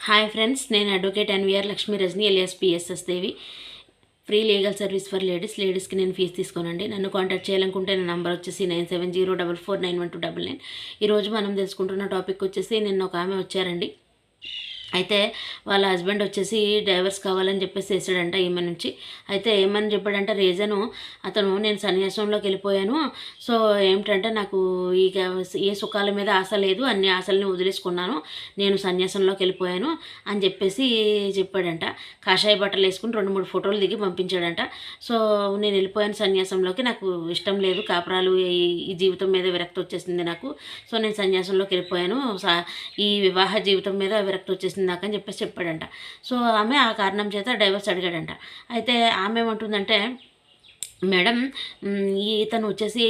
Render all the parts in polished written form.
Hi friends, నేను advocate NVR Lakshmi Rajani alias PSS Devi. Free legal service for లేడీస్కి నేను fee తీసుకోనండి. నన్ను కాంటాక్ట్ చేయాలనుకుంటే నా నెంబర్ వచ్చేసి 9704491299. ఈరోజు మనం తెలుసుకుంటున్న టాపిక్ వచ్చేసి నిన్న ఒక ఆమె వచ్చారండి. అయితే వాళ్ళ హస్బెండ్ వచ్చేసి డైవర్స్ కావాలని చెప్పేసి వేసాడంట ఈమె నుంచి. అయితే ఏమని చెప్పాడంటే రీజను అతను నేను సన్యాసంలోకి వెళ్ళిపోయాను, సో ఏమిటంటే నాకు ఇక ఏ సుఖాల మీద ఆశ లేదు, అన్ని ఆశల్ని వదిలేసుకున్నాను, నేను సన్యాసంలోకి వెళ్ళిపోయాను అని చెప్పేసి చెప్పాడంట. కాషాయ బట్టలు వేసుకుని 2-3 ఫోటోలు దిగి పంపించాడంట. సో నేను వెళ్ళిపోయాను సన్యాసంలోకి, నాకు ఇష్టం లేదు కాపురాలు, ఈ జీవితం మీద విరక్తి వచ్చేసింది నాకు, సో నేను సన్యాసంలోకి వెళ్ళిపోయాను, ఈ వివాహ జీవితం మీద విరక్తి వచ్చేసింది నాకని చెప్పేసి చెప్పాడంట. సో ఆమె ఆ కారణం చేత డైవర్స్ అడిగాడంట. అయితే ఆమె ఏమంటుందంటే, మేడం ఇతను వచ్చేసి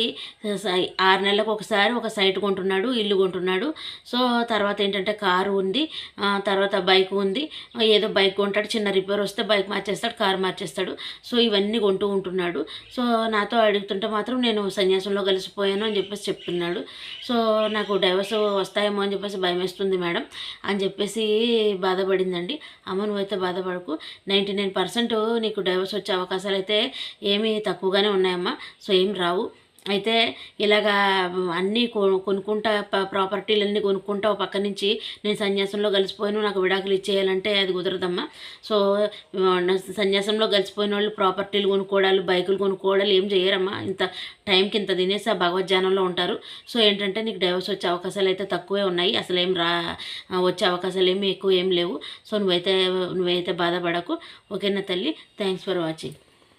6 నెలలకు ఒకసారి ఒక సైట్ కొంటున్నాడు, ఇల్లు కొంటున్నాడు. సో తర్వాత ఏంటంటే కారు ఉంది, తర్వాత బైక్ ఉంది, ఏదో బైక్ కొంటాడు, చిన్న రిపేర్ వస్తే బైక్ మార్చేస్తాడు, కారు మార్చేస్తాడు. సో ఇవన్నీ కొంటూ ఉంటున్నాడు. సో నాతో అడుగుతుంటే మాత్రం నేను సన్యాసంలో కలిసిపోయాను అని చెప్పేసి చెప్తున్నాడు. సో నాకు డైవర్స్ వస్తాయేమో అని చెప్పేసి భయం వేస్తుంది మేడం అని చెప్పేసి బాధపడిందండి. అమ్మ నువ్వైతే బాధపడకు, 99% నీకు డైవర్స్ వచ్చే అవకాశాలు అయితే ఏమీ తక్కువగానే ఉన్నాయమ్మా. సో ఏం రావు. అయితే ఇలాగా అన్నీ కొనుక్కుంటా, ప్రాపర్టీలన్నీ కొనుక్కుంటా ఒక పక్క నుంచి నేను సన్యాసంలో కలిసిపోయాను, నాకు విడాకులు ఇచ్చేయాలంటే అది కుదరదమ్మా. సో సన్యాసంలో కలిసిపోయిన వాళ్ళు ప్రాపర్టీలు కొనుక్కోవడాలు, బైకులు కొనుక్కోవడాలు ఏం చేయరమ్మా. ఇంత టైంకి ఇంత తినేసి ఆ భగవద్ధ్యానంలో ఉంటారు. సో ఏంటంటే నీకు డైవర్స్ వచ్చే అవకాశాలు అయితే తక్కువే ఉన్నాయి, అసలు ఏం వచ్చే అవకాశాలు ఏమి ఎక్కువ ఏం లేవు. సో నువ్వైతే బాధపడకు. ఓకేనా తల్లి, థ్యాంక్స్ ఫర్ వాచింగ్.